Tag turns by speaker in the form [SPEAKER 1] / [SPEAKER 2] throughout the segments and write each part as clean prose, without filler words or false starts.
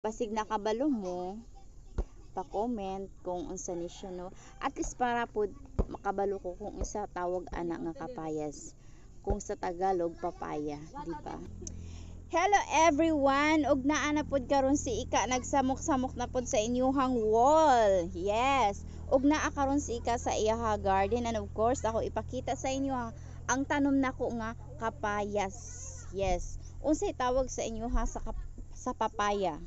[SPEAKER 1] Basig nakabalo mo, pa-comment kung unsa ni siya, no? At least para po makabalo ko kung isa tawag ana nga kapayas. Kung sa Tagalog papaya, di ba? Hello everyone, ug naa na pod karon si Ika nagsamok-samok na pod sa inyuhang wall. Yes, ug naa karon si Ika sa iyaha garden, and of course ako ipakita sa inyo ang tanom nako nga kapayas. Yes, unsay tawag sa inyo sa papaya?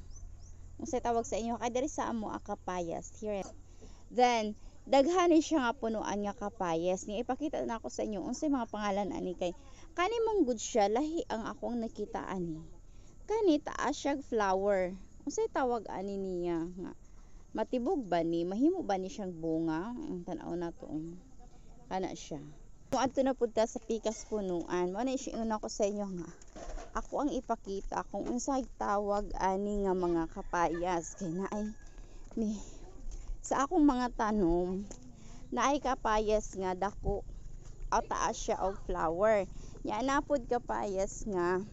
[SPEAKER 1] Unsay tawag sa inyo kay diri sa amo kapayas. Here. Then daghan ni siya nga punuan nga kapayas. Ni ipakita na ako sa inyo unsay mga pangalan ani kay kani mong good siya lahi ang akong nakita ani. Kani taas siya flower. Unsay tawag ani niya nga matibog ba ni mahimo ba ni siyang bunga? Tan-aw na to. Kana siya. Kung adto na pud ta sa pikas punuan, mo na siya ko sa inyo nga ako ang ipakita kung unsay tawag ani nga mga kapayas kay naay ni sa akong mga tanom naay kapayas nga dako o taas siya og flower nya napod kapayas nga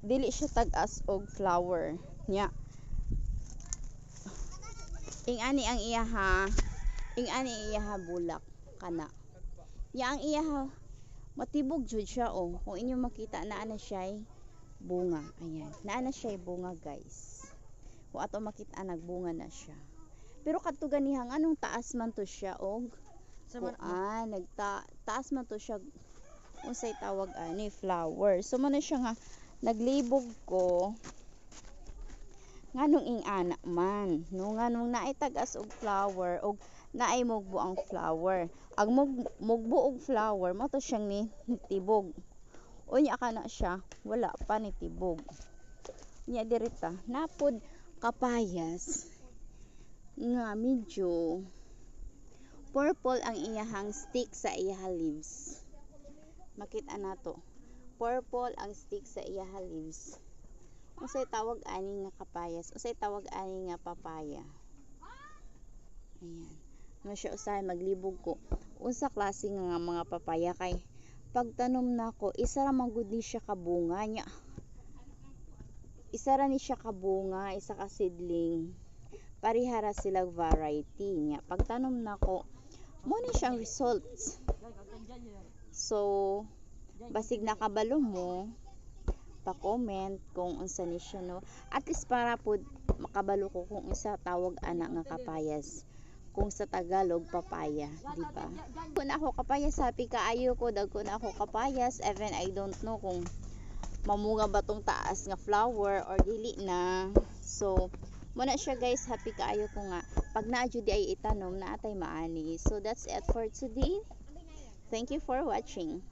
[SPEAKER 1] dili siya tag-as og flower nya ing ani iyaha bulak kana nya ang iyaha matibog jud siya kung inyo makita naa na siya bunga. Ayan, naa na siya bunga guys. Kung ato makita nagbunga na siya. Pero kadto ganihang anong taas man to siya taas man to siya unsay tawag ani flower. So man na siya nga naglibog ko nganong ing ana man no nganong naay tag-as og flower og naay mugbo ang flower. Ang mugbo og flower mo to siyang ni tibog. Unya kana siya wala pa ni tibog. Nya dirita napod kapayas nga medyo purple ang iyahang stick sa iyahang leaves. Makita nato. Purple ang stick sa iyahang leaves. Unsay tawag ani nga kapayas? Unsay tawag ani nga papaya? Ayan. Nga siya usahay maglibog ko. Unsa klase nga mga papaya kay pagtanom nako isa ra man gud ni siya kabunga nya. Isa ra ni siya kabunga, isa ka seedling. Parihara sila variety nya. Pagtanom nako mo ni siyang results. So basig nakabalo mo pa-comment kung unsa ni siya, no? At least para po makabalo ko kung isa tawag ana nga kapayas. Kung sa Tagalog papaya, di ba? Kung ako kapayas happy kaayo ko dagko na ako kapayas even I don't know kung mamunga ba tong taas nga flower or dili na. So muna siya guys, happy kaayo ko nga pag naa jud ay itanom na atay maani. So that's it for today. Thank you for watching.